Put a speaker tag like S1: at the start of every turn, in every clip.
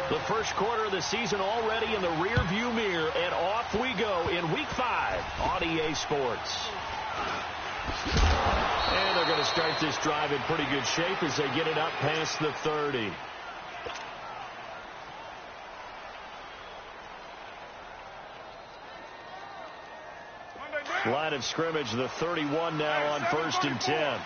S1: The first quarter of the season already in the rearview mirror, and off we go in Week 5 on EA Sports. And they're going to start this drive in pretty good shape as they get it up past the 30. Line of scrimmage, the 31 now on 1st and 10.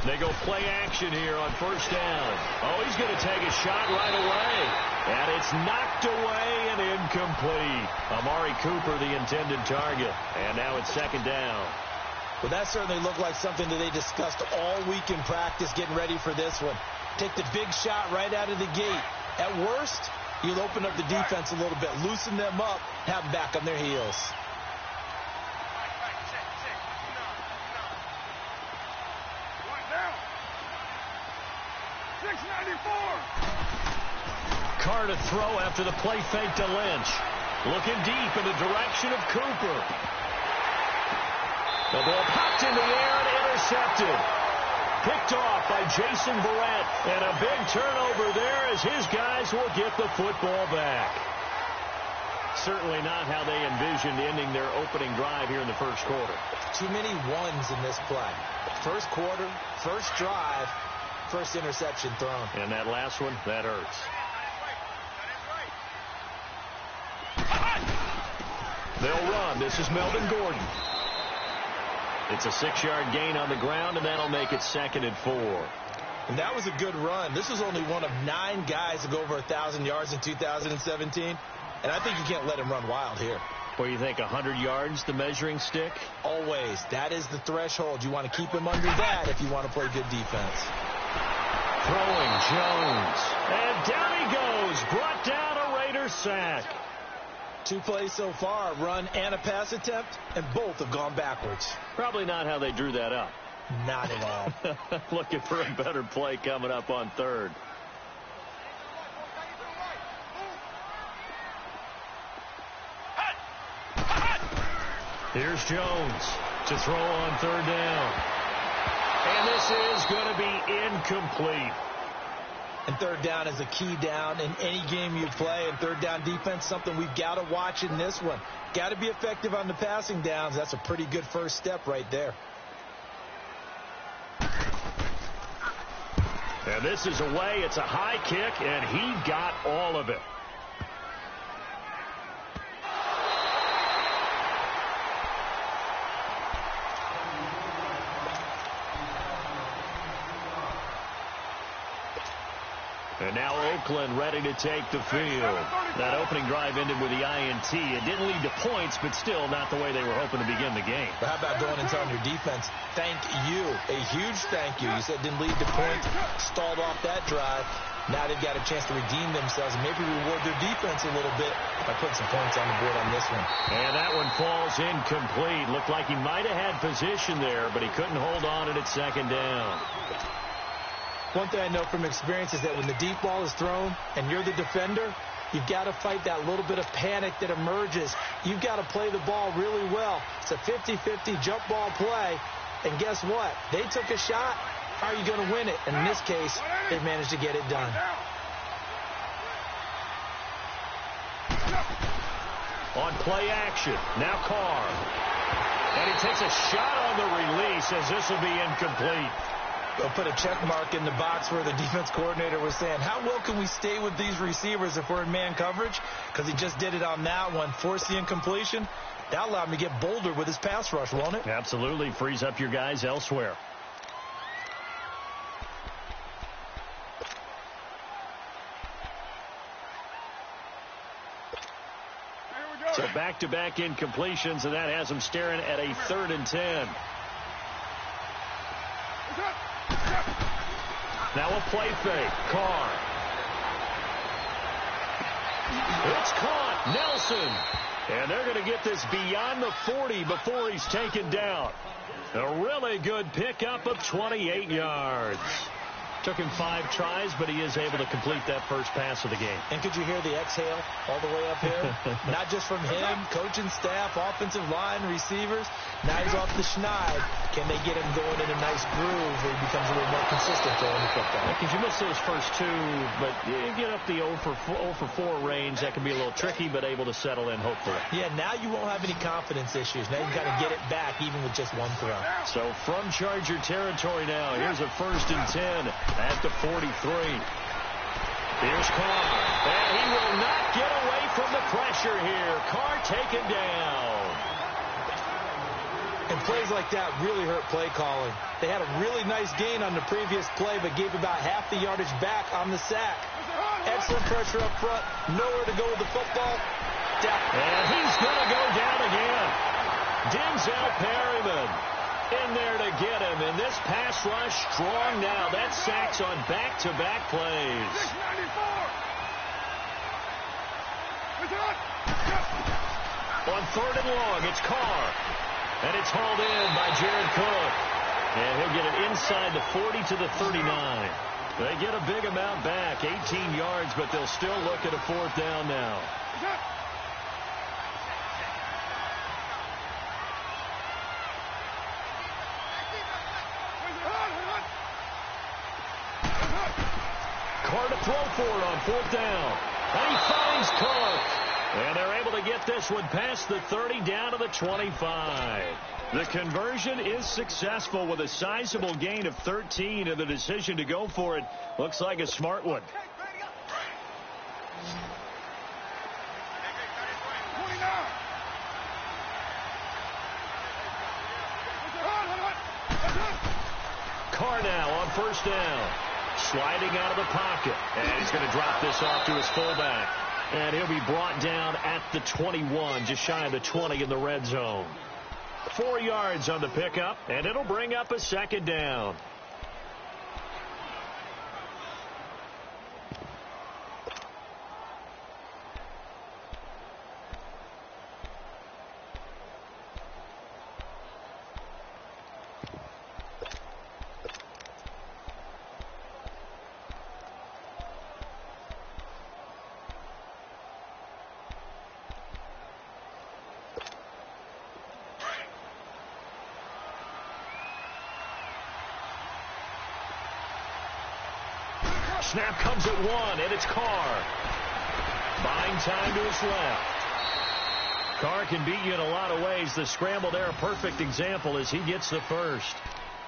S1: They go play action here on 1st down. Oh, he's going to take a shot right away. And it's knocked away and incomplete. Amari Cooper, the intended target. And now it's 2nd down.
S2: Well, that certainly looked like something that they discussed all week in practice, getting ready for this one. Take the big shot right out of the gate. At worst, you'll open up the defense a little bit, loosen them up, have them back on their heels.
S1: Carr to throw after the play fake to Lynch. Looking deep in the direction of Cooper. The ball popped in the air and intercepted. Picked off by Jason Verrett. And a big turnover there as his guys will get the football back. Certainly not how they envisioned ending their opening drive here in the first quarter.
S2: Too many ones in this play. First quarter, first drive, first interception thrown.
S1: And that last one, that hurts. They'll run. This is Melvin Gordon. It's a 6-yard gain on the ground, and that'll make it 2nd and 4.
S2: And that was a good run. This was only one of 9 guys to go over 1,000 yards in 2017. And I think you can't let him run wild here.
S1: What do you think, 100 yards, the measuring stick?
S2: Always. That is the threshold. You want to keep him under that if you want to play good defense.
S1: Throwing Jones. And down he goes. Brought down a Raider sack.
S2: 2 plays so far, a run and a pass attempt, and both have gone backwards.
S1: Probably not how they drew that up.
S2: Not at all.
S1: Looking for a better play coming up on 3rd. Here's Jones to throw on 3rd down. And this is going to be incomplete.
S2: And 3rd down is a key down in any game you play. And 3rd down defense, something we've got to watch in this one. Got to be effective on the passing downs. That's a pretty good first step right there.
S1: And this is away. It's a high kick, and he got all of it. And now Oakland ready to take the field. That opening drive ended with the INT. It didn't lead to points, but still not the way they were hoping to begin the game.
S2: But how about going and telling your defense, thank you, a huge thank you. You said it didn't lead to points, stalled off that drive. Now they've got a chance to redeem themselves and maybe reward their defense a little bit by putting some points on the board on this one.
S1: And that one falls incomplete. Looked like he might have had position there, but he couldn't hold on it at 2nd down.
S2: One thing I know from experience is that when the deep ball is thrown and you're the defender, you've got to fight that little bit of panic that emerges. You've got to play the ball really well. It's a 50-50 jump ball play. And guess what? They took a shot. How are you going to win it? And in this case, they've managed to get it done.
S1: On play action, now Carr. And he takes a shot on the release as this will be incomplete.
S2: They'll put a check mark in the box where the defense coordinator was saying, how well can we stay with these receivers if we're in man coverage? Because he just did it on that one, forced the incompletion. That allowed him to get bolder with his pass rush, won't it?
S1: Absolutely. Frees up your guys elsewhere. So back-to-back incompletions, and that has them staring at a 3rd and 10. Now a play fake. Carr. It's caught. Nelson. And they're going to get this beyond the 40 before he's taken down. A really good pickup of 28 yards. Took him 5 tries, but he is able to complete that first pass of the game.
S2: And could you hear the exhale all the way up here? Not just from him, coaching staff, offensive line, receivers. Now he's off the schneid. Can they get him going in a nice groove where he becomes a little more consistent throwing the football?
S1: Because you missed those first 2, but you get up the 0 for 4 range. That can be a little tricky, but able to settle in, hopefully.
S2: Yeah, now you won't have any confidence issues. Now you've got to get it back, even with just 1 throw.
S1: So from Charger territory now, here's a 1st and 10 at the 43. Here's Carr, and he will not get away from the pressure here. Carr taken down.
S2: And plays like that really hurt play calling. They had a really nice gain on the previous play, but gave about half the yardage back on the sack. Excellent pressure up front. Nowhere to go with the football. Down.
S1: And he's going to go down again. Denzel Perryman in there to get him. And this pass rush strong now. That sacks on back-to-back plays. On 3rd and long, it's Carr. And it's hauled in by Jared Cook. And he'll get it inside the 40 to the 39. They get a big amount back, 18 yards, but they'll still look at a 4th down now. Carr to throw for it on 4th down. And he finds Cook. And they're able to get this one past the 30 down to the 25. The conversion is successful with a sizable gain of 13, and the decision to go for it looks like a smart one. Carr now on 1st down. Sliding out of the pocket. And he's going to drop this off to his fullback. And he'll be brought down at the 21, just shy of the 20 in the red zone. 4 yards on the pickup, and it'll bring up a 2nd down. Snap comes at 1, and it's Carr. Buying time to his left. Carr can beat you in a lot of ways. The scramble there, a perfect example as he gets the first.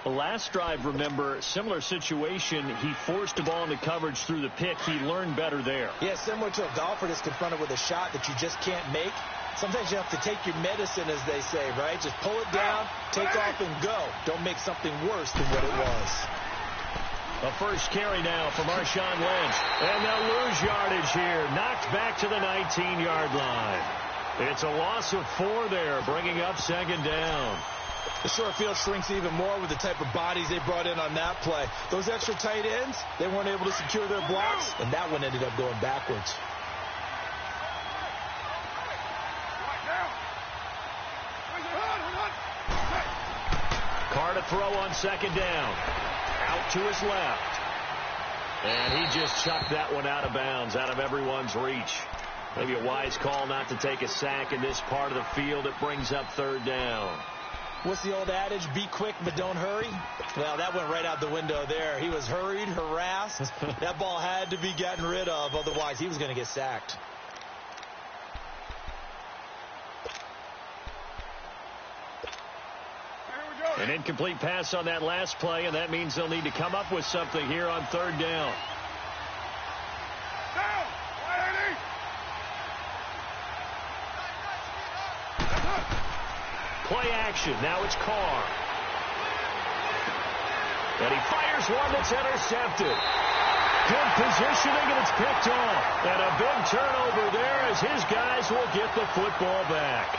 S1: The last drive, remember, similar situation. He forced the ball into coverage through the pick. He learned better there.
S2: Yeah, similar to a golfer that's confronted with a shot that you just can't make. Sometimes you have to take your medicine, as they say, right? Just pull it down, take off, and go. Don't make something worse than what it was.
S1: A first carry now for Marshawn Lynch. And they'll lose yardage here. Knocked back to the 19-yard line. It's a loss of 4 there, bringing up 2nd down.
S2: The short field shrinks even more with the type of bodies they brought in on that play. Those extra tight ends, they weren't able to secure their blocks, and that one ended up going backwards.
S1: Carr to throw on 2nd down. Out to his left. And he just chucked that one out of bounds, out of everyone's reach. Maybe a wise call not to take a sack in this part of the field. It brings up 3rd down.
S2: What's the old adage? Be quick, but don't hurry. Well, that went right out the window there. He was hurried, harassed. That ball had to be gotten rid of. Otherwise, he was going to get sacked.
S1: An incomplete pass on that last play, and that means they'll need to come up with something here on 3rd down. Play action. Now it's Carr. And he fires one that's intercepted. Good positioning, and it's picked off. And a big turnover there as his guys will get the football back.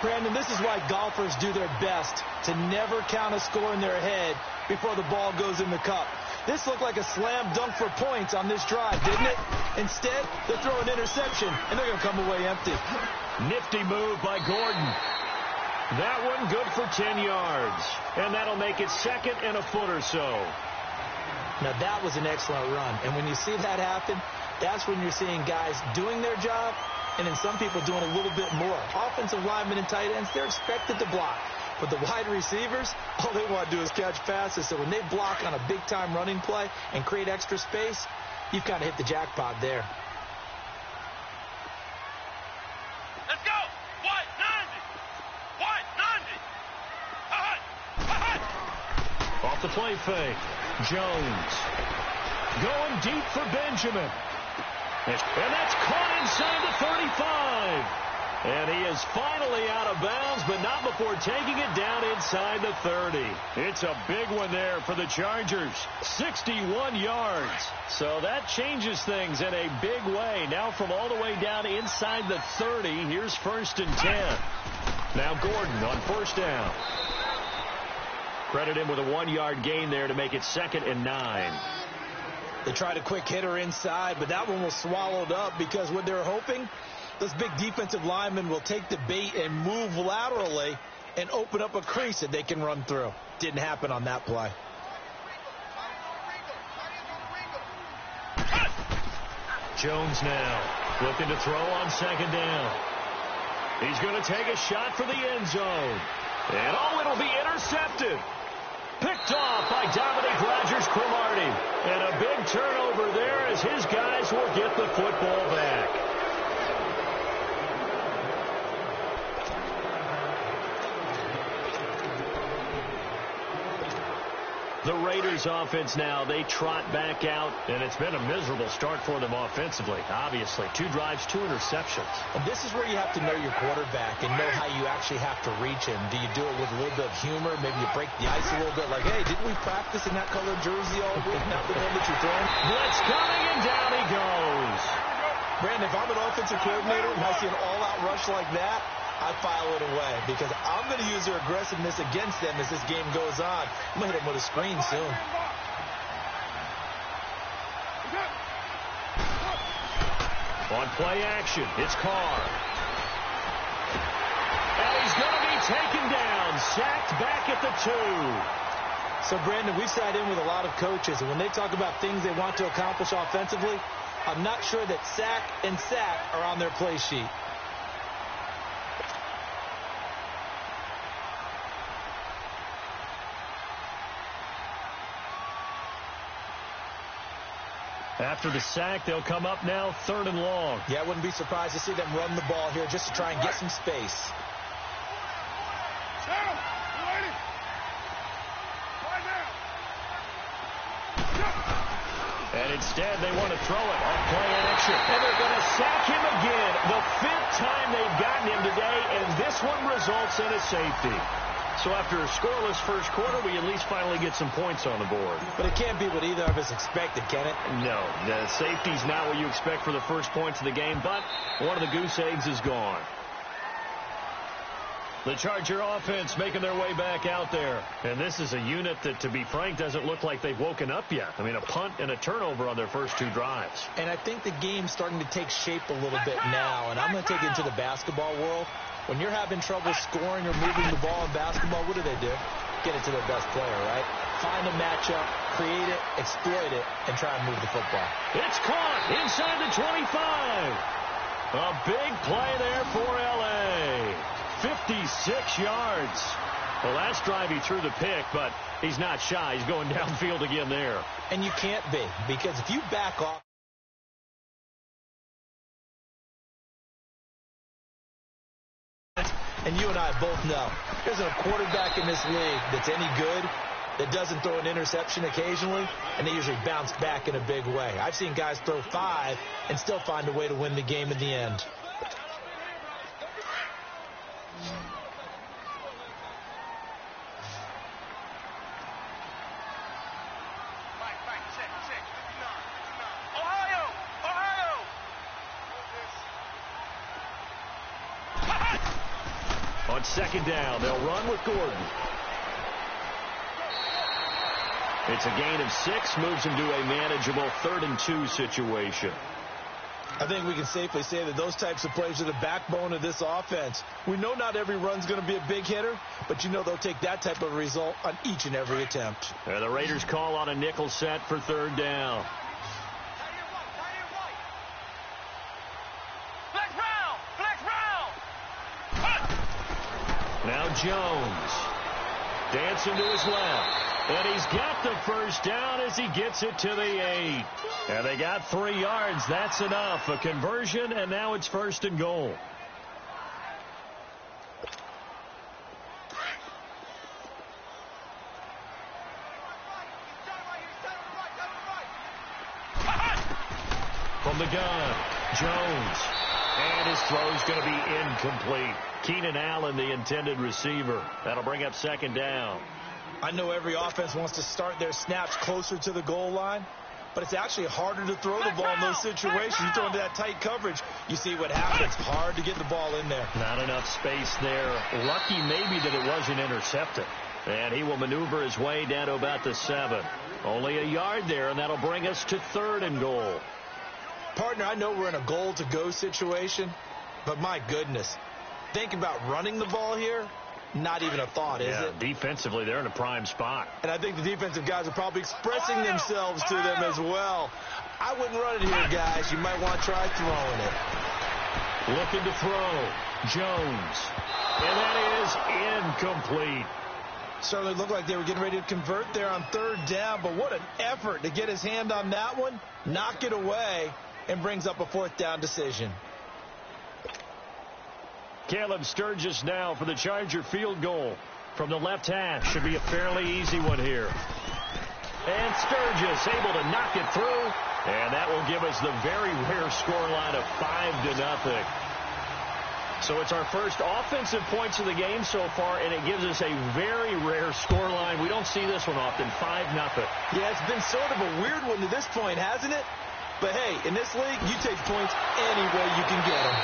S2: Brandon, this is why golfers do their best to never count a score in their head before the ball goes in the cup. This looked like a slam dunk for points on this drive, didn't it? Instead, they throw an interception, and they're going to come away empty.
S1: Nifty move by Gordon. That one good for 10 yards. And that'll make it 2nd and a foot or so.
S2: Now, that was an excellent run. And when you see that happen, that's when you're seeing guys doing their job and then some people doing a little bit more. Offensive linemen and tight ends, they're expected to block. But the wide receivers, all they want to do is catch passes. So when they block on a big-time running play and create extra space, you've kind of hit the jackpot there.
S3: Let's go! White 90! White 90!
S1: Off the play fake. Jones going deep for Benjamin. And that's caught inside the 35. And he is finally out of bounds, but not before taking it down inside the 30. It's a big one there for the Chargers. 61 yards. So that changes things in a big way. Now from all the way down inside the 30, here's 1st and 10. Now Gordon on 1st down. Credit him with a 1-yard gain there to make it 2nd and 9.
S2: They tried a quick hitter inside, but that one was swallowed up because what they're hoping, those big defensive linemen will take the bait and move laterally and open up a crease that they can run through. Didn't happen on that play.
S1: Jones now looking to throw on 2nd down. He's going to take a shot for the end zone. And it'll be intercepted. Picked off by Dominique Rodgers-Cromartie. And a big turnover there as his guys will get the football back. The Raiders offense now, they trot back out, and it's been a miserable start for them offensively, obviously. 2 drives, 2 interceptions.
S2: And this is where you have to know your quarterback and know how you actually have to reach him. Do you do it with a little bit of humor? Maybe you break the ice a little bit like, hey, didn't we practice in that colored jersey all week? Not the one that you're throwing.
S1: Blitz coming, and down he goes.
S2: Brandon, if I'm an offensive coordinator and I see an all-out rush like that, I file it away because I'm going to use their aggressiveness against them as this game goes on. I'm going to hit them with a screen soon.
S1: On play action, it's Carr. And he's going to be taken down, sacked back at the 2.
S2: So, Brandon, we've sat in with a lot of coaches, and when they talk about things they want to accomplish offensively, I'm not sure that sack and sack are on their play sheet.
S1: After the sack, they'll come up now 3rd and long.
S2: Yeah, I wouldn't be surprised to see them run the ball here just to try and get some space.
S1: And instead, they want to throw it on play action. And they're going to sack him again. The 5th time they've gotten him today, and this one results in a safety. So after a scoreless first quarter, we at least finally get some points on the board.
S2: But it can't be what either of us expected, can it?
S1: No, the safety's not what you expect for the first points of the game, but one of the goose eggs is gone. The Charger offense making their way back out there. And this is a unit that, to be frank, doesn't look like they've woken up yet. I mean, a punt and a turnover on their first 2 drives.
S2: And I think the game's starting to take shape a little bit now. And I'm going to take it into the basketball world. When you're having trouble scoring or moving the ball in basketball, what do? Get it to their best player, right? Find a matchup, create it, exploit it, and try and move the football.
S1: It's caught inside the 25. A big play there for L.A. 56 yards. The last drive he threw the pick, but he's not shy. He's going downfield again there.
S2: And you can't be, because if you back off, and you and I both know, there's a quarterback in this league that's any good that doesn't throw an interception occasionally, and they usually bounce back in a big way. I've seen guys throw 5 and still find a way to win the game in the end.
S1: On 2nd down, they'll run with Gordon. It's a gain of 6, moves him to a manageable 3rd and 2 situation.
S2: I think we can safely say that those types of plays are the backbone of this offense. We know not every run's going to be a big hitter, but you know they'll take that type of result on each and every attempt.
S1: And the Raiders call on a nickel set for third down. Now Jones dancing to his left. And he's got the first down as he gets it to the 8. And they got 3 yards. That's enough. A conversion, and now it's 1st and goal. From the gun, Jones. And his throw's going to be incomplete. Keenan Allen, the intended receiver. That'll bring up 2nd down.
S2: I know every offense wants to start their snaps closer to the goal line, but it's actually harder to throw the ball in those situations. You throw into that tight coverage, you see what happens. Hard to get the ball in there.
S1: Not enough space there. Lucky maybe that it wasn't intercepted. And he will maneuver his way down to about the 7. Only a yard there, and that'll bring us to 3rd and goal.
S2: Partner, I know we're in a goal-to-go situation, but my goodness, think about running the ball here. Not even a thought, is it?
S1: Defensively, they're in a prime spot.
S2: And I think the defensive guys are probably expressing themselves to them as well. I wouldn't run it here, guys. You might want to try throwing it.
S1: Looking to throw. Jones. And that is incomplete.
S2: Certainly looked like they were getting ready to convert there on 3rd down, but what an effort to get his hand on that one, knock it away, and brings up a 4th down decision.
S1: Caleb Sturgis now for the Charger field goal from the left hash. Should be a fairly easy one here. And Sturgis able to knock it through. And that will give us the very rare scoreline of 5-0. So it's our first offensive points of the game so far, and it gives us a very rare scoreline. We don't see this one often, 5-0.
S2: Yeah, it's been sort of a weird one to this point, hasn't it? But hey, in this league, you take points any way you can get them.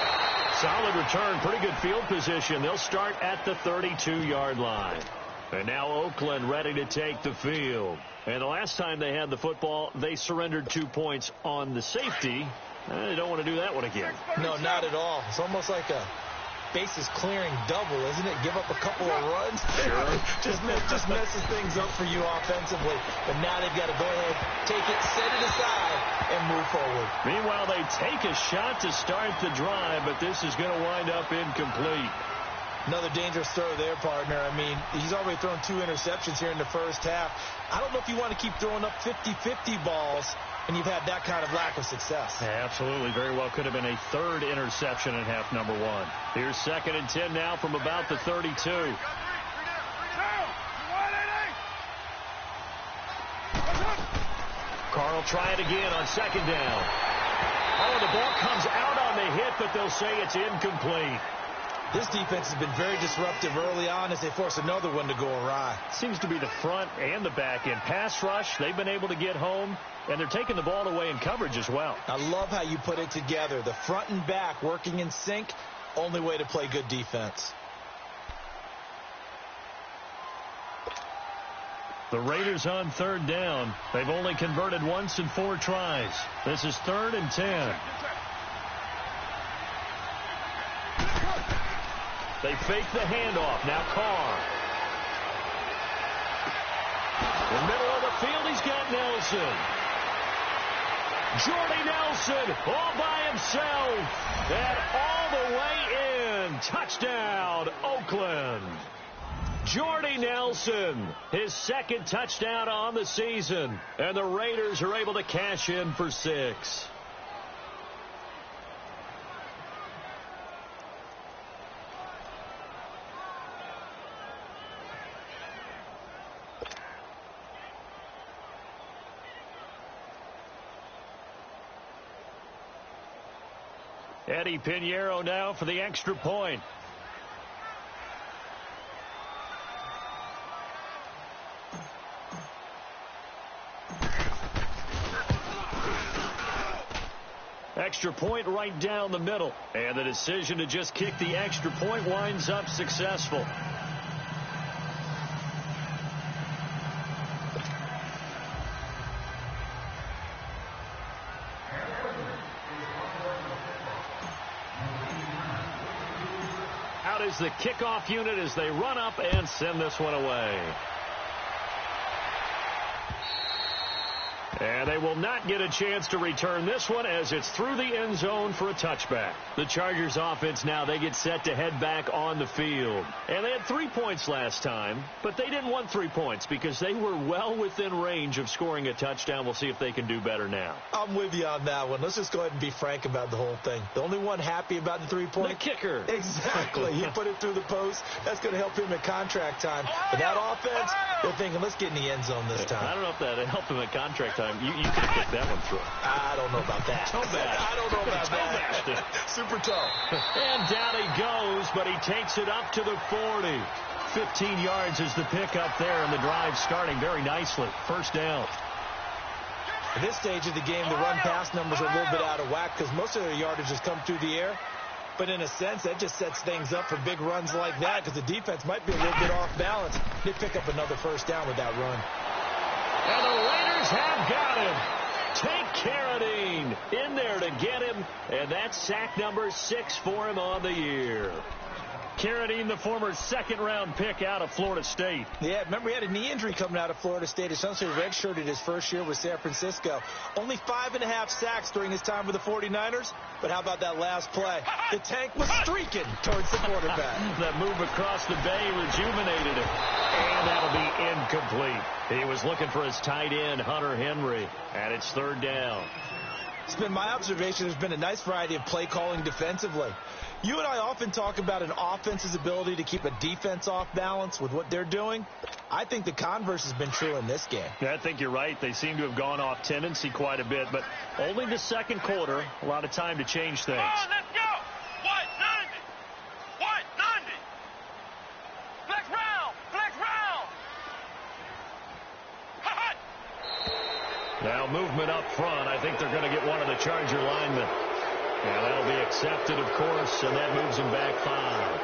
S1: Solid return, pretty good field position. They'll start at the 32-yard line. And now Oakland ready to take the field. And the last time they had the football, they surrendered 2 points on the safety. They don't want to do that one again.
S2: No, not at all. It's almost like a bases clearing double, isn't it? Give up a couple of runs.
S1: Sure.
S2: just messes things up for you offensively. But now they've got to go ahead, take it, set it aside, and move forward.
S1: Meanwhile, they take a shot to start the drive, but this is going to wind up incomplete.
S2: Another dangerous throw there, partner. I mean, he's already thrown 2 interceptions here in the first half. I don't know if you want to keep throwing up 50-50 balls when you've had that kind of lack of success.
S1: Yeah, absolutely. Very well could have been a 3rd interception in half number 1. Here's 2nd and 10 now from about the 32. Carl try it again on 2nd down. Oh, the ball comes out on the hit, but they'll say it's incomplete.
S2: This defense has been very disruptive early on as they force another one to go awry.
S1: Seems to be the front and the back end. Pass rush, they've been able to get home, and they're taking the ball away in coverage as well.
S2: I love how you put it together. The front and back working in sync, only way to play good defense.
S1: The Raiders on 3rd down. They've only converted once in 4 tries. This is 3rd and 10. They fake the handoff. Now Carr. In the middle of the field, he's got Nelson. Jordy Nelson all by himself. And all the way in. Touchdown, Oakland. Jordy Nelson, his 2nd touchdown on the season. And the Raiders are able to cash in for 6. Eddie Pinheiro now for the extra point. Extra point right down the middle. And the decision to just kick the extra point winds up successful. out is the kickoff unit as they run up and send this one away. And they will not get a chance to return this one as it's through the end zone for a touchback. The Chargers offense now, they get set to head back on the field. And they had 3 points last time, but they didn't want 3 points because they were well within range of scoring a touchdown. We'll see if they can do better now.
S2: I'm with you on that one. Let's just go ahead and be frank about the whole thing. The only one happy about the 3-point?
S1: The kicker.
S2: Exactly. He put it through the post. That's going to help him at contract time. But that offense, they're thinking, let's get in the end zone this time.
S1: I don't know if that helped him at contract time. You could have kicked that one through.
S2: I don't know about that.
S1: Toe bash.
S2: I don't know about that. Super toe.
S1: And down he goes, but he takes it up to the 40. 15 yards is the pickup there, and the drive starting very nicely. First down.
S2: At this stage of the game, the run-pass numbers are a little bit out of whack because most of their yardage has come through the air. But in a sense, that just sets things up for big runs like that because the defense might be a little bit off balance. They pick up another first down with that run.
S1: And the Raiders have got him. Tank Carradine in there to get him, and that's sack number 6 for him on the year. Carradine, the former second-round pick out of Florida State.
S2: Yeah, remember he had a knee injury coming out of Florida State. Essentially redshirted his first year with San Francisco. Only 5.5 sacks during his time with the 49ers. But how about that last play? The Tank was streaking towards the quarterback.
S1: That move across the bay rejuvenated it. And that'll be incomplete. He was looking for his tight end, Hunter Henry. And it's third down.
S2: It's been my observation there's been a nice variety of play calling defensively. You and I often talk about an offense's ability to keep a defense off balance with what they're doing. I think the converse has been true in this game.
S1: Yeah, I think you're right. They seem to have gone off tendency quite a bit, but only the second quarter, a lot of time to change things.
S3: Come on, let's go. White 90. White 90. Flex round. Flex round. Hot.
S1: Now movement up front. I think they're going to get one of the Charger linemen. And that'll be accepted, of course, and that moves him back 5.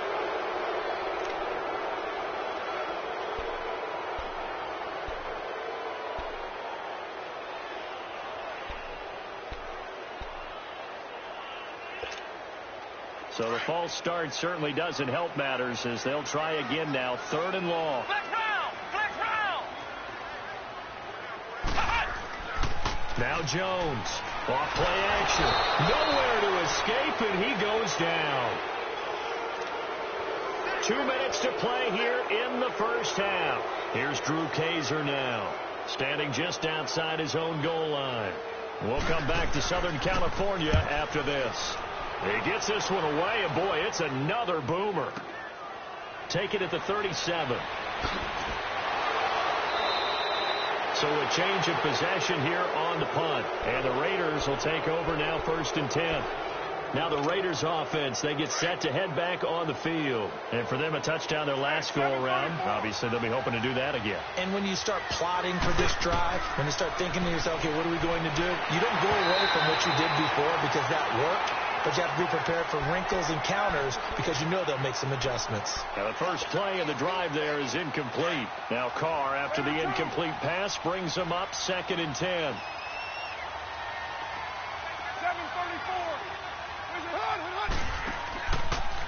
S1: So the false start certainly doesn't help matters as they'll try again now. 3rd and long.
S3: Flex round. Flex round. Hot.
S1: Now Jones. Off play action. Nowhere to escape, and he goes down. 2 minutes to play here in the first half. Here's Drew Kaiser now, standing just outside his own goal line. We'll come back to Southern California after this. He gets this one away, and boy, it's another boomer. Take it at the 37. So a change of possession here on the punt. And the Raiders will take over now 1st and 10. Now the Raiders offense, they get set to head back on the field. And for them, a touchdown their last go-around. Obviously, they'll be hoping to do that again.
S2: And when you start plotting for this drive, when you start thinking to yourself, okay, what are we going to do? You don't go away from what you did before because that worked. But you have to be prepared for wrinkles and counters because you know they'll make some adjustments.
S1: Now the first play in the drive there is incomplete. Now Carr, after the incomplete pass, brings them up 2nd and 10.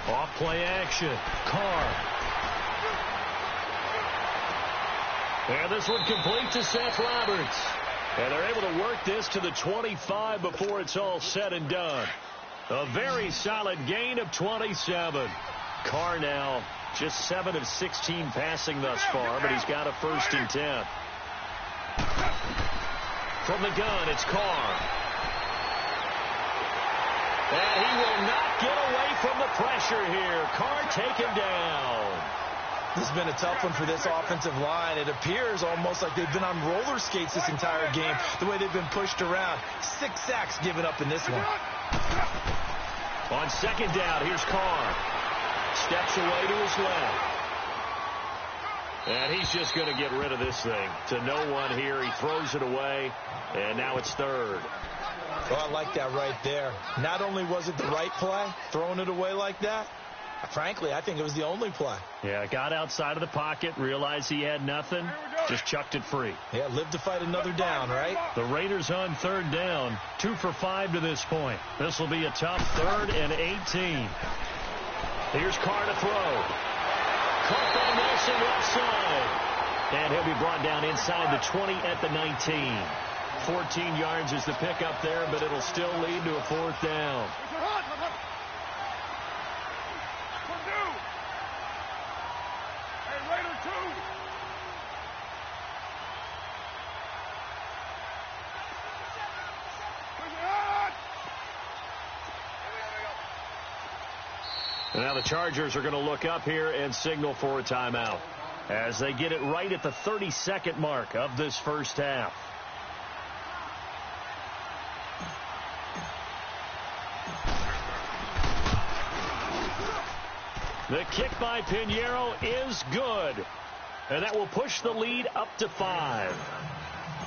S3: 7:34.
S1: Off play action. Carr. And this one complete to Seth Roberts. And they're able to work this to the 25 before it's all said and done. A very solid gain of 27. Carr now just 7 of 16 passing thus far, but he's got a 1st and 10. From the gun, it's Carr. And he will not get away from the pressure here. Carr taken down.
S2: This has been a tough one for this offensive line. It appears almost like they've been on roller skates this entire game, the way they've been pushed around. 6 sacks given up in this one.
S1: On 2nd down, here's Carr. Steps away to his left. And he's just going to get rid of this thing to no one here. He throws it away, and now it's 3rd.
S2: Oh, I like that right there. Not only was it the right play, throwing it away like that, frankly, I think it was the only play.
S1: Yeah, got outside of the pocket, realized he had nothing, just chucked it free.
S2: Yeah, live to fight another down, right?
S1: The Raiders on 3rd down, 2 for 5 to this point. This will be a tough 3rd and 18. Here's Carr to throw. Caught by Nelson left side. And he'll be brought down inside the 20 at the 19. 14 yards is the pickup there, but it'll still lead to a 4th down. Now the Chargers are going to look up here and signal for a timeout as they get it right at the 32nd mark of this first half. The kick by Pinheiro is good, and that will push the lead up to 5.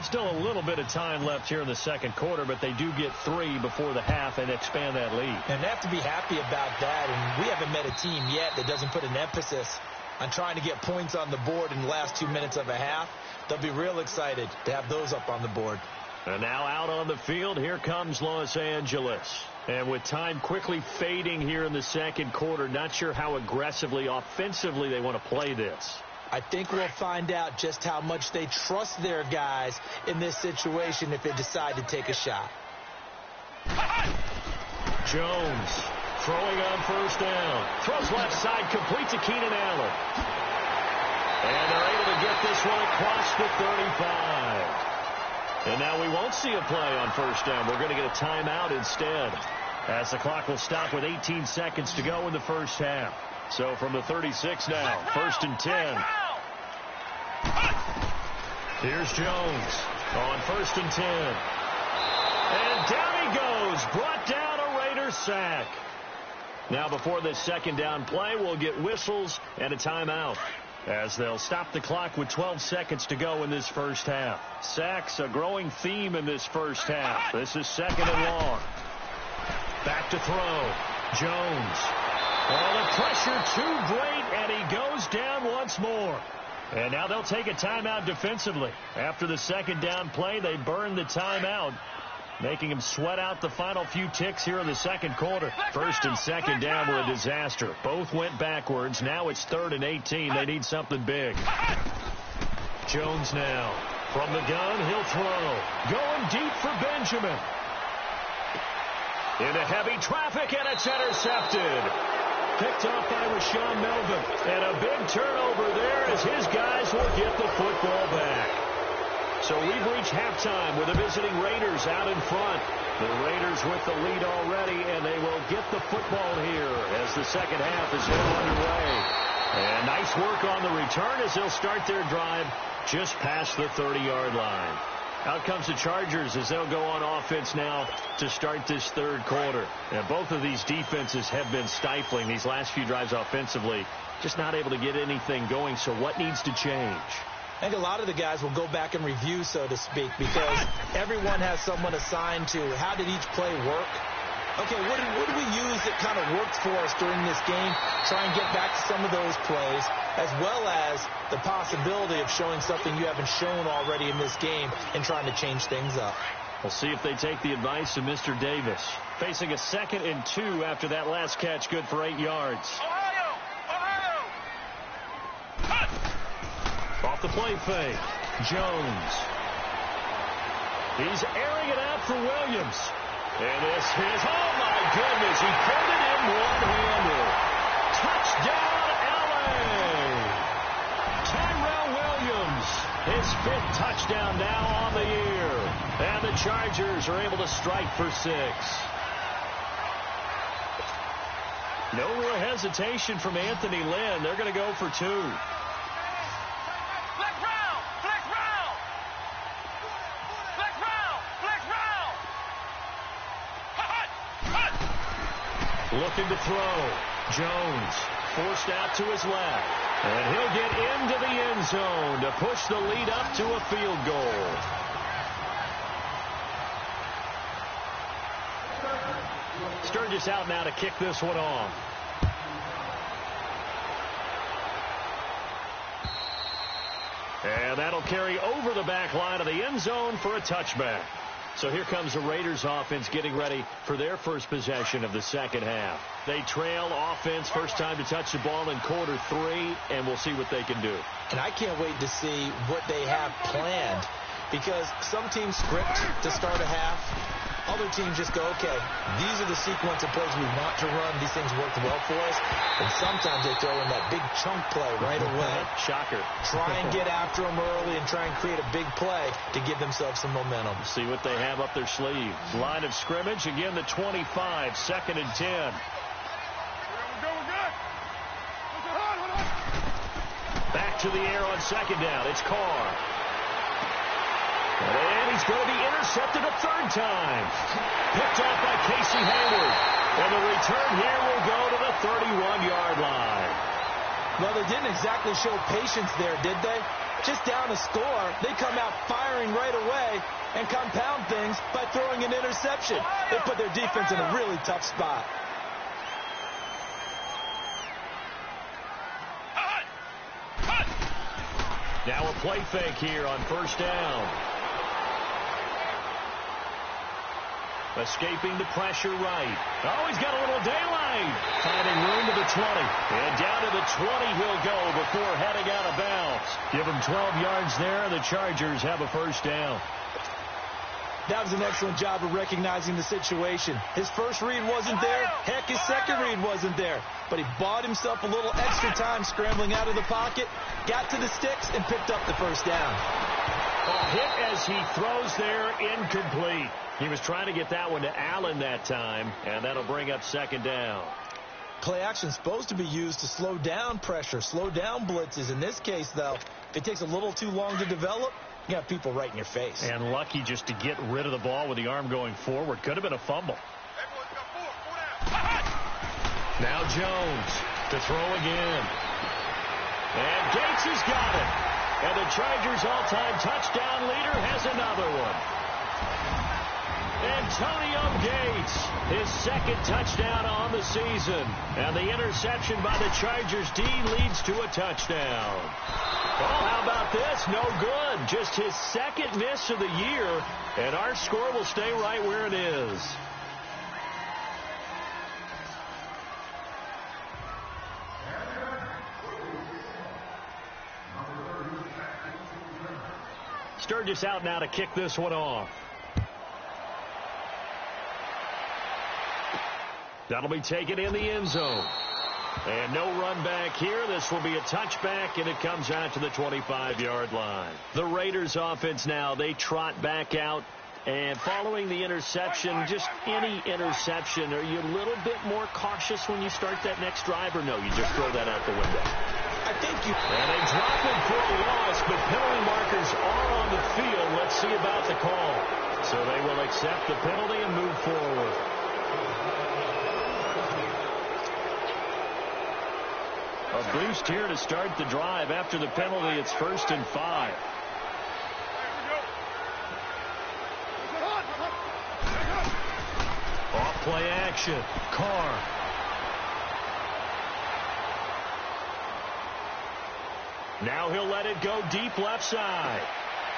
S1: Still a little bit of time left here in the second quarter, but they do get 3 before the half and expand that lead.
S2: And they have to be happy about that, and we haven't met a team yet that doesn't put an emphasis on trying to get points on the board in the last 2 minutes of a half. They'll be real excited to have those up on the board.
S1: And now out on the field, here comes Los Angeles. And with time quickly fading here in the second quarter, not sure how aggressively, offensively they want to play this.
S2: I think we'll find out just how much they trust their guys in this situation if they decide to take a shot.
S1: Jones throwing on first down. Throws left side, complete to Keenan Allen. And they're able to get this one across the 35. And now we won't see a play on first down. We're going to get a timeout instead, as the clock will stop with 18 seconds to go in the first half. So from the 36 now, 1st and 10. Here's Jones on 1st and 10. And down he goes. Brought down a Raider sack. Now before this second down play, we'll get whistles and a timeout, as they'll stop the clock with 12 seconds to go in this first half. Sacks, a growing theme in this first half. This is 2nd and long. Back to throw. Jones. Oh, the pressure too great, and he goes down once more. And now they'll take a timeout defensively. After the second down play, they burn the timeout, making him sweat out the final few ticks here in the second quarter. 1st and 2nd down were a disaster. Both went backwards. Now it's 3rd and 18. They need something big. Jones now. From the gun, he'll throw. Going deep for Benjamin. Into heavy traffic, and it's intercepted. Picked off by Rashawn Melvin. And a big turnover there as his guys will get the football back. So we've reached halftime with the visiting Raiders out in front. The Raiders with the lead already, and they will get the football here as the second half is now underway. And nice work on the return as they'll start their drive just past the 30-yard line. Out comes the Chargers as they'll go on offense now to start this third quarter. And both of these defenses have been stifling these last few drives offensively. Just not able to get anything going. So what needs to change?
S2: I think a lot of the guys will go back and review, so to speak, because everyone has someone assigned to how did each play work. Okay, what did we use that kind of worked for us during this game? Try and get back to some of those plays, as well as the possibility of showing something you haven't shown already in this game and trying to change things up.
S1: We'll see if they take the advice of Mr. Davis. Facing a 2nd and 2 after that last catch, good for 8 yards.
S3: Ohio!
S1: Off the play fake, Jones. He's airing it out for Williams. And this is, oh my goodness, he pulled it in one-handed. Touchdown, L.A. Tyrell Williams, his 5th touchdown now on the year. And the Chargers are able to strike for 6. No real hesitation from Anthony Lynn. They're going to go for 2. Looking to throw. Jones forced out to his left. And he'll get into the end zone to push the lead up to a field goal. Sturgis out now to kick this one off. And that'll carry over the back line of the end zone for a touchback. So here comes the Raiders offense getting ready for their first possession of the second half. They trail offense, first time to touch the ball in quarter 3, and we'll see what they can do.
S2: And I can't wait to see what they have planned, because some teams script to start a half. Other teams just go, okay, these are the sequence of plays we want to run. These things worked well for us. And sometimes they throw in that big chunk play right away.
S1: Shocker.
S2: Try and get after them early and try and create a big play to give themselves some momentum.
S1: See what they have up their sleeve. Line of scrimmage, again the 25, 2nd and 10. Back to the air on 2nd down. It's Carr. And he's going to be intercepted a 3rd time. Picked off by Casey Hayward. And the return here will go to the 31-yard line.
S2: Well, they didn't exactly show patience there, did they? Just down a score, they come out firing right away and compound things by throwing an interception. They put their defense in a really tough spot.
S1: Now a play fake here on 1st down. Escaping the pressure right. Oh, he's got a little daylight. Finding room to the 20. And down to the 20 he'll go before heading out of bounds. Give him 12 yards there, and the Chargers have a 1st down.
S2: That was an excellent job of recognizing the situation. His first read wasn't there. Heck, his second read wasn't there. But he bought himself a little extra time scrambling out of the pocket, got to the sticks, and picked up the 1st down.
S1: A hit as he throws there, incomplete. He was trying to get that one to Allen that time, and that'll bring up 2nd down.
S2: Play action is supposed to be used to slow down pressure, slow down blitzes. In this case, though, if it takes a little too long to develop, you got people right in your face.
S1: And lucky just to get rid of the ball with the arm going forward. Could have been a fumble. Now Jones to throw again. And Gates has got it. And the Chargers' all-time touchdown leader has another one. Antonio Gates, his 2nd touchdown on the season. And the interception by the Chargers D leads to a touchdown. Oh, how about this? No good. Just his 2nd miss of the year. And our score will stay right where it is. Sturgis out now to kick this one off. That'll be taken in the end zone. And no run back here. This will be a touchback, and it comes out to the 25-yard line. The Raiders offense now, they trot back out. And following the interception, just any interception, are you a little bit more cautious when you start that next drive, or no, you just throw that out the window?
S2: I think you...
S1: And they drop it for a loss, but penalty markers are on the field. Let's see about the call. So they will accept the penalty and move forward. A boost here to start the drive. After the penalty, it's 1st and 5. Off play action. Carr. Now he'll let it go deep left side.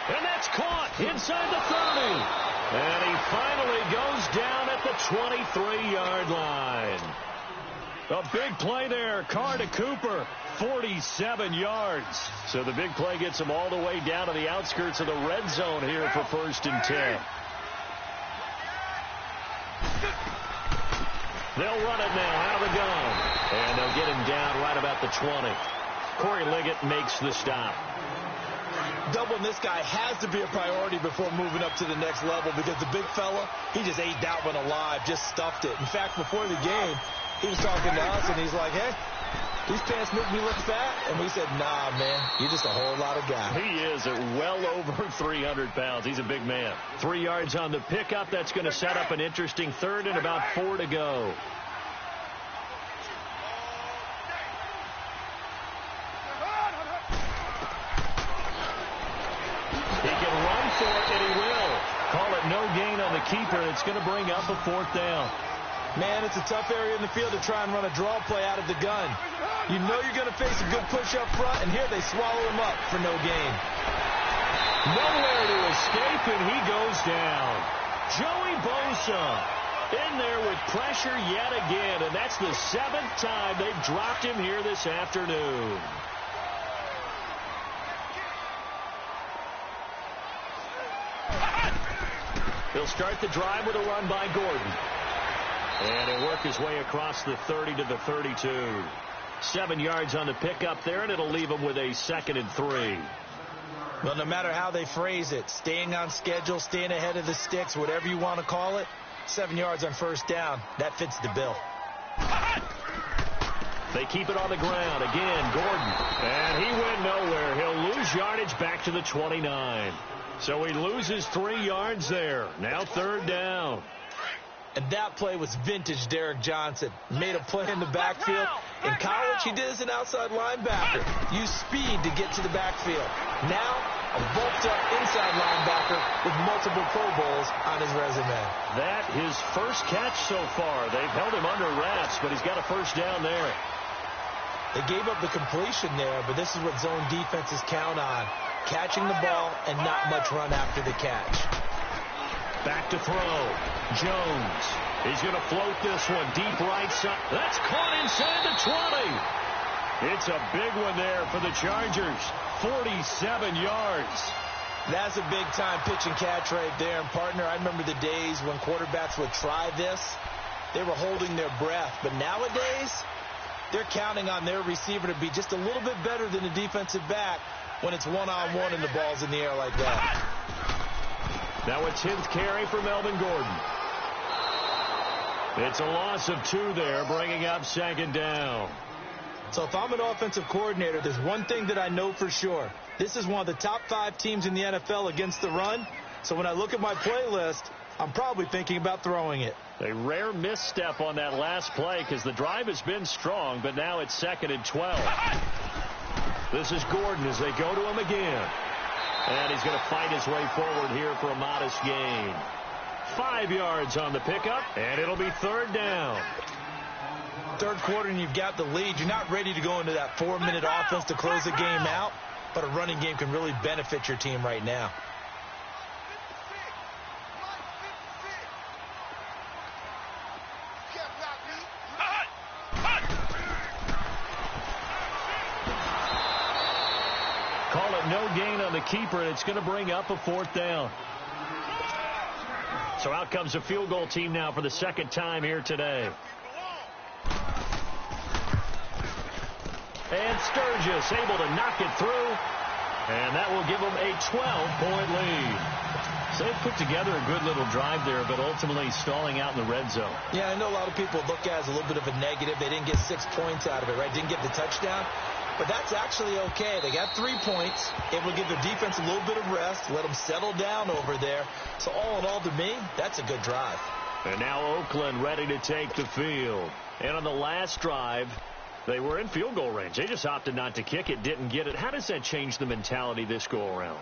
S1: And that's caught inside the 30. And he finally goes down at the 23-yard line. A big play there. Carr to Cooper. 47 yards. So the big play gets him all the way down to the outskirts of the red zone here for 1st and 10. They'll run it now out of the gun. And they'll get him down right about the 20. Corey Liggett makes the stop.
S2: Doubling this guy has to be a priority before moving up to the next level, because the big fella, he just ate that one alive, just stuffed it. In fact, before the game, he was talking to us, and he's like, hey, these pants make me look fat. And we said, nah, man, you're just a whole lot of guy.
S1: He is at well over 300 pounds. He's a big man. 3 yards on the pickup. That's going to set up an interesting 3rd and about 4 to go. He can run for it, and he will. Call it no gain on the keeper. It's going to bring up a 4th down.
S2: Man, it's a tough area in the field to try and run a draw play out of the gun. You know you're going to face a good push up front, and here they swallow him up for no gain.
S1: Nowhere to escape, and he goes down. Joey Bosa in there with pressure yet again, and that's the 7th time they've dropped him here this afternoon. He'll start the drive with a run by Gordon. And he'll work his way across the 30 to the 32. 7 yards on the pickup there, and it'll leave him with a 2nd and 3.
S2: Well, no matter how they phrase it, staying on schedule, staying ahead of the sticks, whatever you want to call it, 7 yards on first down, that fits the bill.
S1: They keep it on the ground. Again, Gordon. And he went nowhere. He'll lose yardage back to the 29. So he loses 3 yards there. Now 3rd down.
S2: And that play was vintage Derek Johnson. Made a play in the backfield. In college, he did as an outside linebacker. Used speed to get to the backfield. Now, a bulked-up inside linebacker with multiple Pro Bowls on his resume.
S1: That his first catch so far. They've held him under wraps, but he's got a first down there.
S2: They gave up the completion there, but this is what zone defenses count on. Catching the ball and not much run after the catch.
S1: Back to throw. Jones. He's going to float this one deep right side. That's caught inside the 20. It's a big one there for the Chargers. 47 yards.
S2: That's a big-time pitch and catch right there. And, partner, I remember the days when quarterbacks would try this. They were holding their breath. But nowadays, they're counting on their receiver to be just a little bit better than the defensive back when it's one-on-one and the ball's in the air like that.
S1: Now a 10th carry for Melvin Gordon. It's a loss of 2 there, bringing up 2nd down.
S2: So if I'm an offensive coordinator, there's one thing that I know for sure. This is one of the top 5 teams in the NFL against the run. So when I look at my playlist, I'm probably thinking about throwing it.
S1: A rare misstep on that last play because the drive has been strong, but now it's 2nd and 12. This is Gordon as they go to him again. And he's going to fight his way forward here for a modest gain. 5 yards on the pickup, and it'll be 3rd down.
S2: 3rd quarter, and you've got the lead. You're not ready to go into that 4-minute offense to close the game out, but a running game can really benefit your team right now.
S1: Call it no gain on the keeper, and it's going to bring up a 4th down. So out comes a field goal team now for the 2nd time here today. And Sturgis able to knock it through, and that will give them a 12-point lead. So they put together a good little drive there, but ultimately stalling out in the red zone.
S2: Yeah, I know a lot of people look at it as a little bit of a negative. They didn't get 6 points out of it, right? Didn't get the touchdown. But that's actually okay. They got 3 points. It will give their defense a little bit of rest, let them settle down over there. So all in all, to me, that's a good drive.
S1: And now Oakland ready to take the field. And on the last drive, they were in field goal range. They just opted not to kick it, didn't get it. How does that change the mentality this go-around?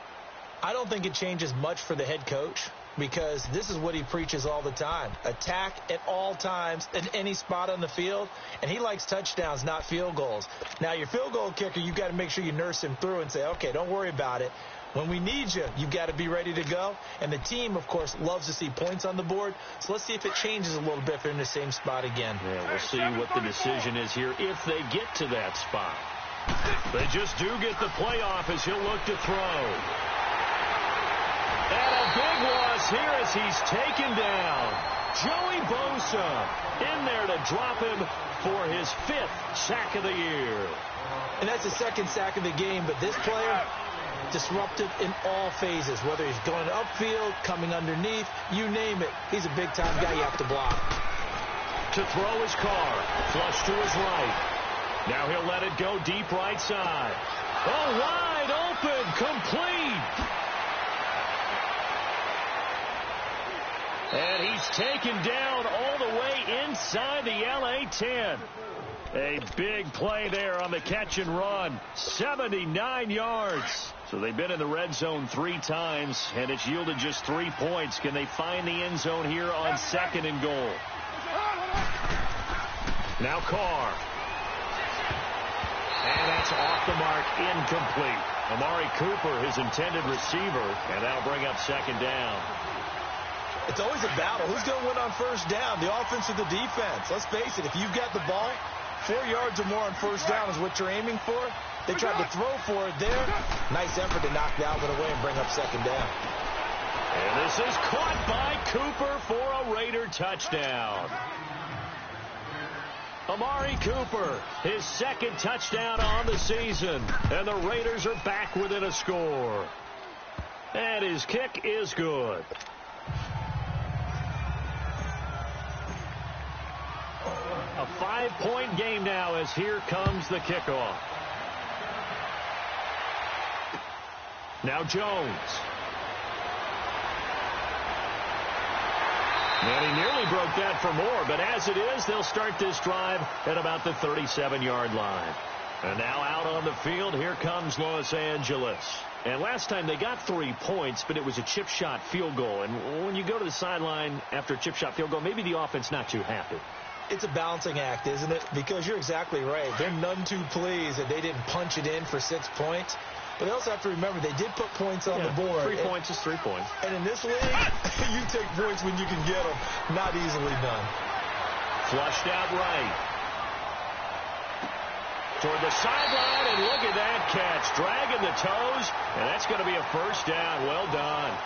S2: I don't think it changes much for the head coach because this is what he preaches all the time. Attack at all times at any spot on the field, and he likes touchdowns, not field goals. Now, your field goal kicker, you've got to make sure you nurse him through and say, okay, don't worry about it. When we need you, you've got to be ready to go. And the team, of course, loves to see points on the board. So let's see if it changes a little bit if they're in the same spot again.
S1: Yeah, we'll see what the decision is here if they get to that spot. They just do get the playoff as he'll look to throw. And a big loss here as he's taken down. Joey Bosa in there to drop him for his 5th sack of the year.
S2: And that's the 2nd sack of the game, but this player disruptive in all phases, whether he's going upfield, coming underneath, you name it. He's a big-time guy you have to block.
S1: To throw his car, flush to his right. Now he'll let it go deep right side. Oh, wide open, complete. And he's taken down all the way inside the LA 10. A big play there on the catch and run. 79 yards. So they've been in the red zone 3 times, and it's yielded just 3 points. Can they find the end zone here on 2nd and goal? Now Carr. And that's off the mark, incomplete. Amari Cooper, his intended receiver, and that'll bring up 2nd down.
S2: It's always a battle. Who's going to win on first down, the offense or the defense? Let's face it, if you've got the ball, 4 yards or more on first down is what you're aiming for. They tried to throw for it there. Nice effort to knock that one away and bring up second down.
S1: And this is caught by Cooper for a Raider touchdown. Amari Cooper, his second touchdown on the season. And the Raiders are back within a score. And his kick is good. A 5-point game now as here comes the kickoff. Now Jones. And he nearly broke that for more, but as it is, they'll start this drive at about the 37-yard line. And now out on the field, here comes Los Angeles. And last time they got 3 points, but it was a chip shot field goal. And when you go to the sideline after a chip shot field goal, maybe the offense not too happy.
S2: It's a balancing act, isn't it? Because you're exactly right. They're none too pleased that they didn't punch it in for 6 points. But they also have to remember they did put points on the board.
S1: 3 points is 3 points.
S2: And in this league, you take points when you can get them. Not easily done.
S1: Flushed out right. Toward the sideline, and look at that catch. Dragging the toes, and that's going to be a first down. Well done.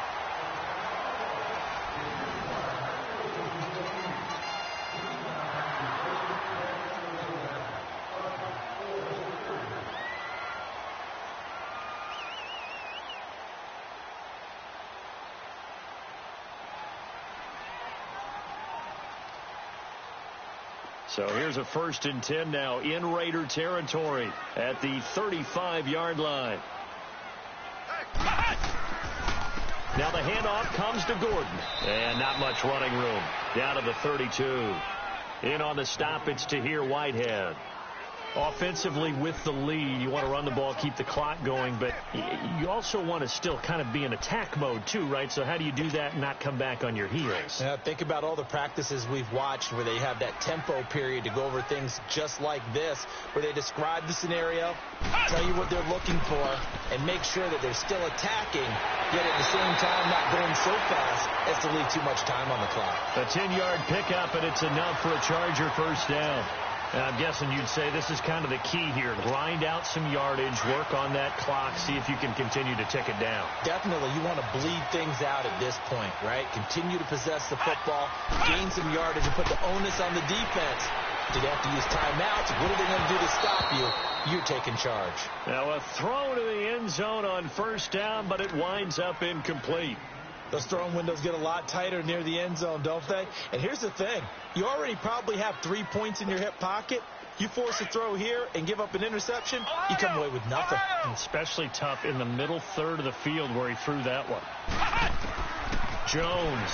S1: So here's a 1st and 10 now in Raider territory at the 35-yard line. Now the handoff comes to Gordon. And not much running room. Down to the 32. In on the stop, it's Tahir Whitehead. Offensively with the lead, you want to run the ball, keep the clock going, but you also want to still kind of be in attack mode too, right? So how do you do that and not come back on your heels?
S2: Yeah, think about all the practices we've watched where they have that tempo period to go over things just like this, where they describe the scenario, tell you what they're looking for, and make sure that they're still attacking, yet at the same time not going so fast as to leave too much time on the clock.
S1: A 10-yard pickup, and it's enough for a Charger first down. And I'm guessing you'd say this is kind of the key here. Grind out some yardage, work on that clock, see if you can continue to tick it down.
S2: Definitely. You want to bleed things out at this point, right? Continue to possess the football, gain some yardage, and put the onus on the defense. Did they have to use timeouts? What are they going to do to stop you? You're taking charge.
S1: Now a throw to the end zone on first down, but it winds up incomplete.
S2: Those throwing windows get a lot tighter near the end zone, don't they? And here's the thing. You already probably have 3 points in your hip pocket. You force a throw here and give up an interception, you come away with nothing.
S1: Especially tough in the middle third of the field where he threw that one. Jones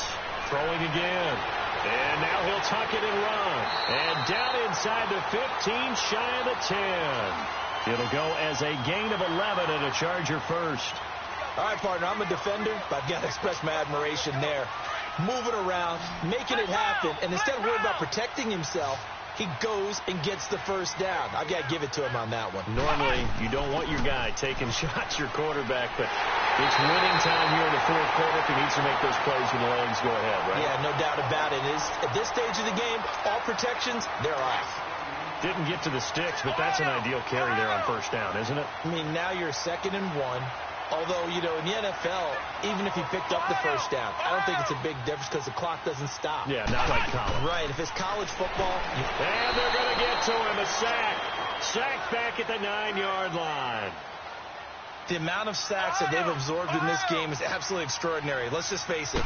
S1: throwing again. And now he'll tuck it and run. And down inside the 15, shy of the 10. It'll go as a gain of 11 and a Charger first.
S2: All right, partner, I'm a defender, but I've got to express my admiration there. Moving around, making it happen, and instead of worrying about protecting himself, he goes and gets the first down. I've got to give it to him on that one.
S1: Normally, you don't want your guy taking shots, your quarterback, but it's winning time here in the fourth quarter. If he needs to make those plays with the legs, go ahead, right?
S2: Yeah, no doubt about it. At this stage of the game, all protections, they're off.
S1: Didn't get to the sticks, but that's an ideal carry there on first down, isn't it?
S2: I mean, now you're 2nd and 1. Although, you know, in the NFL, even if he picked up the first down, I don't think it's a big difference because the clock doesn't stop.
S1: Yeah, not like college.
S2: Right. If it's college football.
S1: And they're going to get to him. A sack. Sack back at the 9-yard line.
S2: The amount of sacks that they've absorbed in this game is absolutely extraordinary. Let's just face it.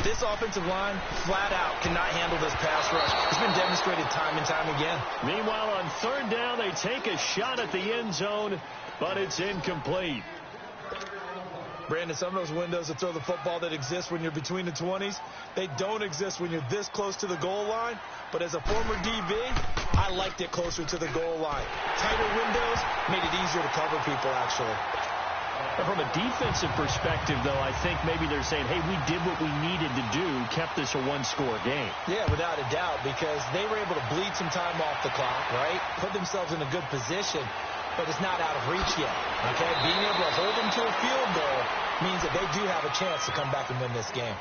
S2: This offensive line, flat out, cannot handle this pass rush. It's been demonstrated time and time again.
S1: Meanwhile, on 3rd down, they take a shot at the end zone, but it's incomplete.
S2: Brandon, some of those windows to throw the football that exist when you're between the 20s, they don't exist when you're this close to the goal line. But as a former DB, I liked it closer to the goal line. Tighter windows made it easier to cover people, actually.
S1: From a defensive perspective, though, I think maybe they're saying, hey, we did what we needed to do, kept this a one-score game.
S2: Yeah, without a doubt, because they were able to bleed some time off the clock, right? Put themselves in a good position. But it's not out of reach yet, okay? Being able to hold them to a field goal means that they do have a chance to come back and win this game.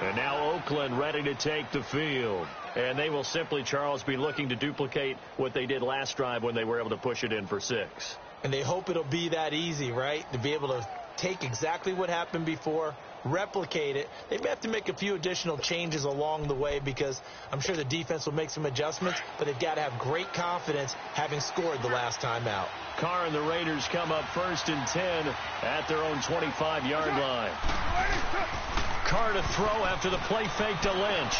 S1: And now Oakland ready to take the field. And they will simply, Charles, be looking to duplicate what they did last drive when they were able to push it in for 6.
S2: And they hope it'll be that easy, right? To be able to take exactly what happened before, replicate it. They may have to make a few additional changes along the way because I'm sure the defense will make some adjustments, but they've got to have great confidence having scored the last time out.
S1: Carr and the Raiders come up 1st and 10 at their own 25-yard line. Carr to throw after the play fake to Lynch.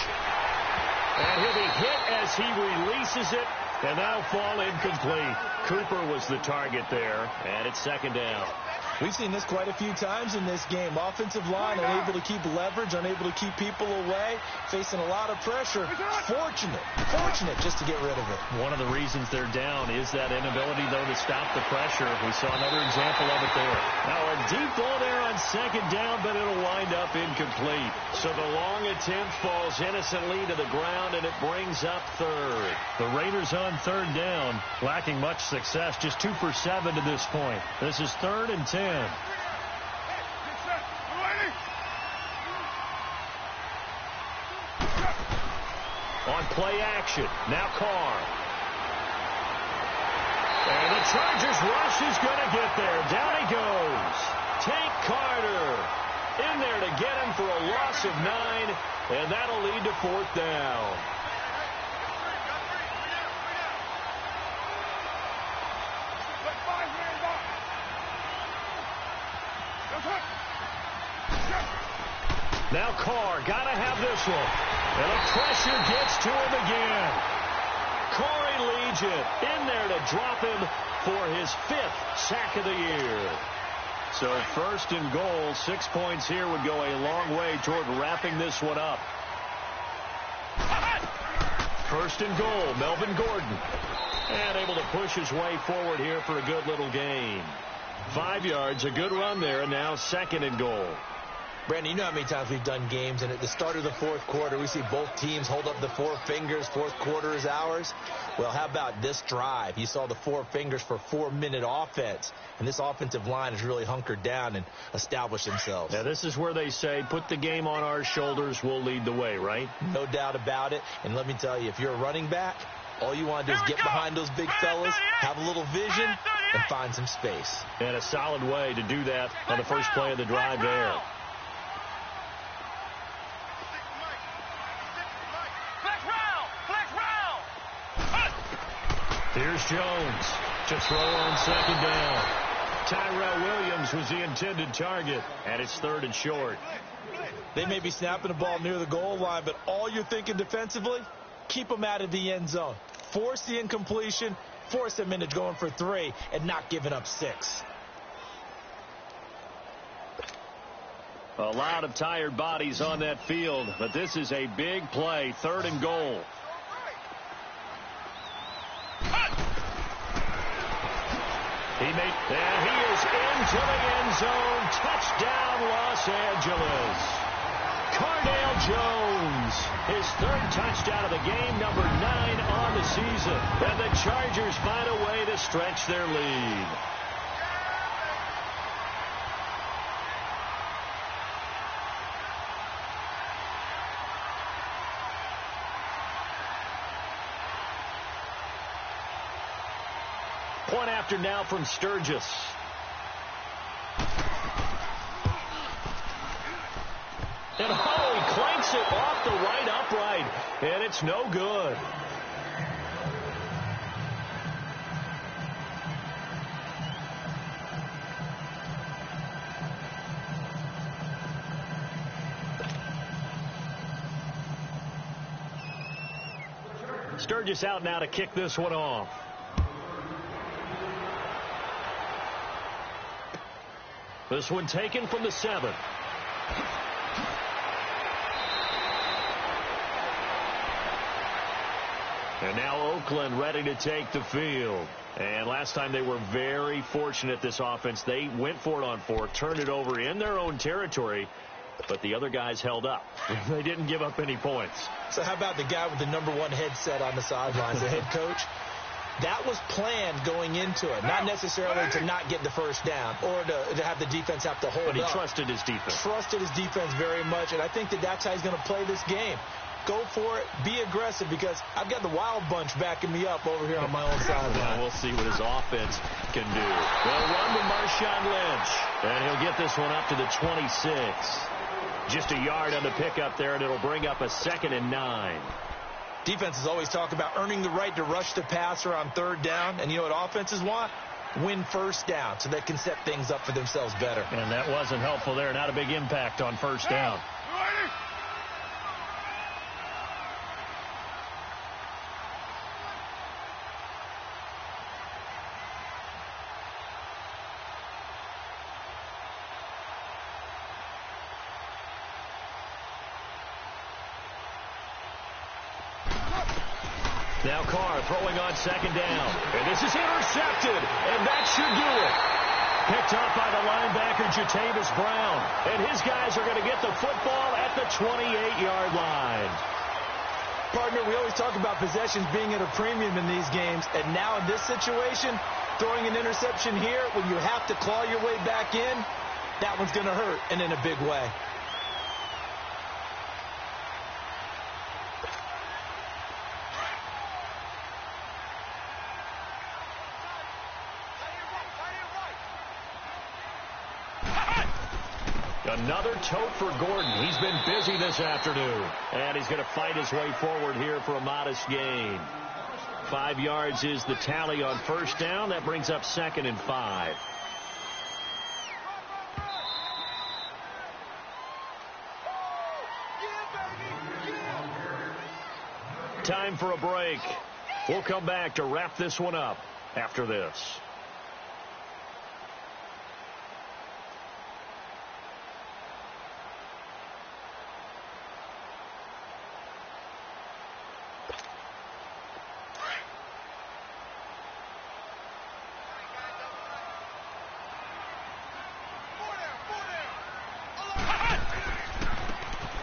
S1: And he'll be hit as he releases it, and that'll fall incomplete. Cooper was the target there, and it's 2nd down.
S2: We've seen this quite a few times in this game. Offensive line unable to keep leverage, unable to keep people away, facing a lot of pressure. Fortunate just to get rid of it.
S1: One of the reasons they're down is that inability, though, to stop the pressure. We saw another example of it there. Now a deep ball there on 2nd down, but it'll wind up incomplete. So the long attempt falls innocently to the ground, and it brings up 3rd. The Raiders on 3rd down, lacking much success, just 2 for 7 to this point. This is 3rd and 10. On play action, now Carr. And the Chargers rush is going to get there. Down he goes. Tank Carter in there to get him for a loss of 9, and that'll lead to 4th down. Now Carr, got to have this one. And the pressure gets to him again. Corey leads it in there to drop him for his 5th sack of the year. So 1st and goal, 6 points here would go a long way toward wrapping this one up. 1st and goal, Melvin Gordon. And able to push his way forward here for a good little gain. 5 yards, a good run there, and now 2nd and goal.
S2: Brandon, you know how many times we've done games, and at the start of the 4th quarter, we see both teams hold up the 4 fingers, 4th quarter is ours. Well, how about this drive? You saw the 4 fingers for 4-minute offense, and this offensive line has really hunkered down and established themselves.
S1: Now, this is where they say, put the game on our shoulders, we'll lead the way, right?
S2: No doubt about it, and let me tell you, if you're a running back, all you want to do is get behind those big fellas, have a little vision, and find some space.
S1: And a solid way to do that on the first play of the drive there. Here's Jones to throw on 2nd down. Tyrell Williams was the intended target, and it's 3rd and short.
S2: They may be snapping the ball near the goal line, but all you're thinking defensively, keep them out of the end zone. Force the incompletion, force them into going for 3, and not giving up 6.
S1: A lot of tired bodies on that field, but this is a big play, 3rd and goal. And he is into the end zone. Touchdown, Los Angeles. Cardale Jones, his 3rd touchdown of the game, number 9 on the season. And the Chargers find a way to stretch their lead. Point after now from Sturgis. And he clanks it off the right upright, and it's no good. Sturgis out now to kick this one off. This one taken from the 7. And now Oakland ready to take the field. And last time they were very fortunate, this offense. They went for it on 4, turned it over in their own territory, but the other guys held up. They didn't give up any points.
S2: So how about the guy with the number 1 headset on the sidelines, the head coach? That was planned going into it, not necessarily to not get the first down or to have the defense have to hold up.
S1: But he trusted his defense.
S2: Trusted his defense very much, and I think that's how he's going to play this game. Go for it. Be aggressive, because I've got the wild bunch backing me up over here on my own sideline.
S1: Well, we'll see what his offense can do. They'll run to Marshawn Lynch, and he'll get this one up to the 26. Just a yard on the pickup there, and it'll bring up a 2nd and 9.
S2: Defenses always talk about earning the right to rush the passer on 3rd down, and you know what offenses want? Win 1st down so they can set things up for themselves better.
S1: And that wasn't helpful there. Not a big impact on 1st down. Now Carr throwing on 2nd down. And this is intercepted. And that should do it. Picked up by the linebacker, Jatavis Brown. And his guys are going to get the football at the 28-yard line.
S2: Partner, we always talk about possessions being at a premium in these games. And now in this situation, throwing an interception here when you have to claw your way back in, that one's going to hurt, and in a big way.
S1: Another tote for Gordon. He's been busy this afternoon. And he's going to fight his way forward here for a modest gain. 5 yards is the tally on 1st down. That brings up 2nd and 5. Time for a break. We'll come back to wrap this one up after this.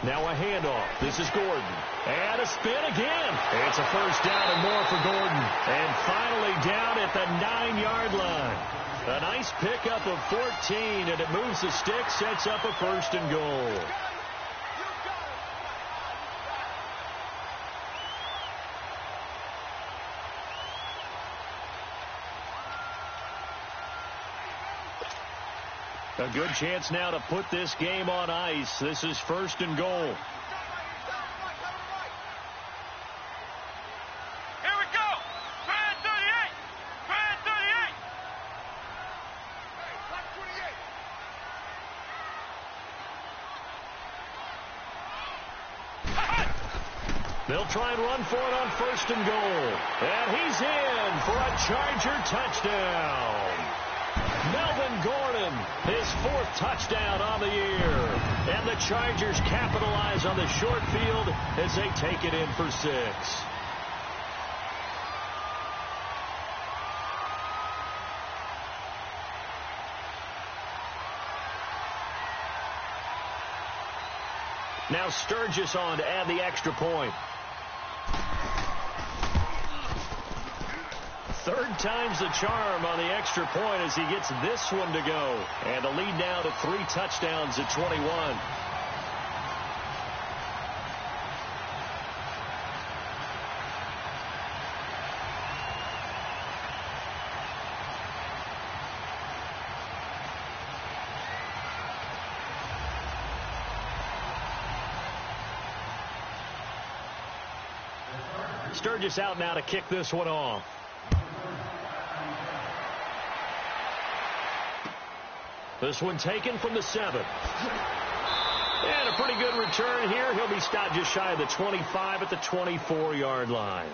S1: Now a handoff. This is Gordon. And a spin again. It's a 1st down and more for Gordon. And finally down at the 9-yard line. A nice pickup of 14, and it moves the stick, sets up a 1st and goal. A good chance now to put this game on ice. This is 1st and goal.
S3: Here we go. Grand 38. Grand 38.
S1: They'll try and run for it on 1st and goal. And he's in for a Charger touchdown. Melvin Gordon, his 4th touchdown on the year. And the Chargers capitalize on the short field as they take it in for 6. Now Sturgis on to add the extra point. 3rd time's the charm on the extra point as he gets this one to go. And the lead now to 3 touchdowns at 21. Sturgis out now to kick this one off. This one taken from the 7. And a pretty good return here. He'll be stopped just shy of the 25 at the 24-yard line.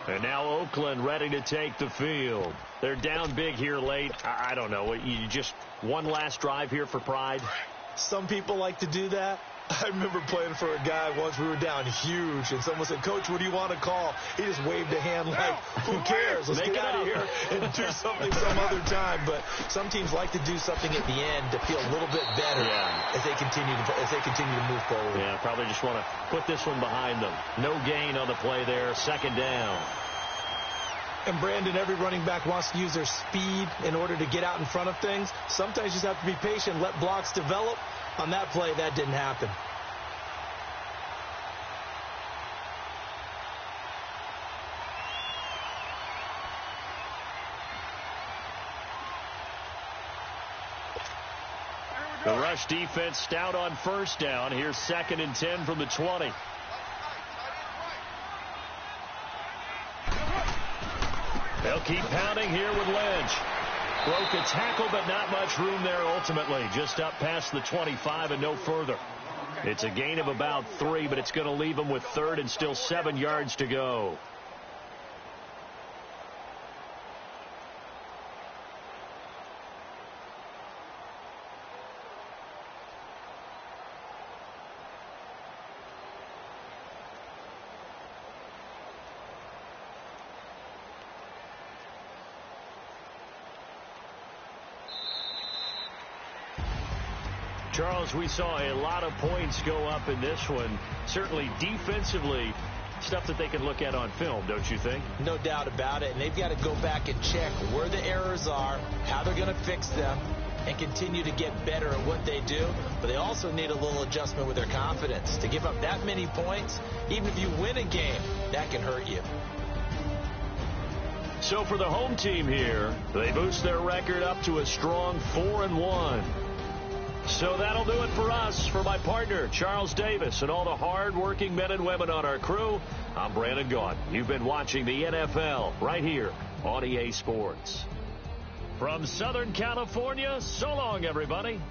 S1: And now Oakland ready to take the field. They're down big here late. I don't know. You just one last drive here for pride?
S2: Some people like to do that. I remember playing for a guy once. We were down huge, and someone said, "Coach, what do you want to call?" He just waved a hand like, "Who cares? Let's get out of here and do something some other time." But some teams like to do something at the end to feel a little bit better as they continue to move forward.
S1: Yeah, probably just want to put this one behind them. No gain on the play there. 2nd down.
S2: And Brandon, every running back wants to use their speed in order to get out in front of things. Sometimes you just have to be patient, let blocks develop. On that play, that didn't happen.
S1: The rush defense stout on first down. Here's 2nd and 10 from the 20. They'll keep pounding here with Lynch. Broke a tackle, but not much room there ultimately. Just up past the 25 and no further. It's a gain of about 3, but it's going to leave them with 3rd and still 7 yards to go. Charles, we saw a lot of points go up in this one. Certainly defensively, stuff that they can look at on film, don't you think?
S2: No doubt about it. And they've got to go back and check where the errors are, how they're going to fix them, and continue to get better at what they do. But they also need a little adjustment with their confidence. To give up that many points, even if you win a game, that can hurt you.
S1: So for the home team here, they boost their record up to a strong 4-1. So that'll do it for us. For my partner, Charles Davis, and all the hard-working men and women on our crew, I'm Brandon Gaudin. You've been watching the NFL right here on EA Sports. From Southern California, so long, everybody.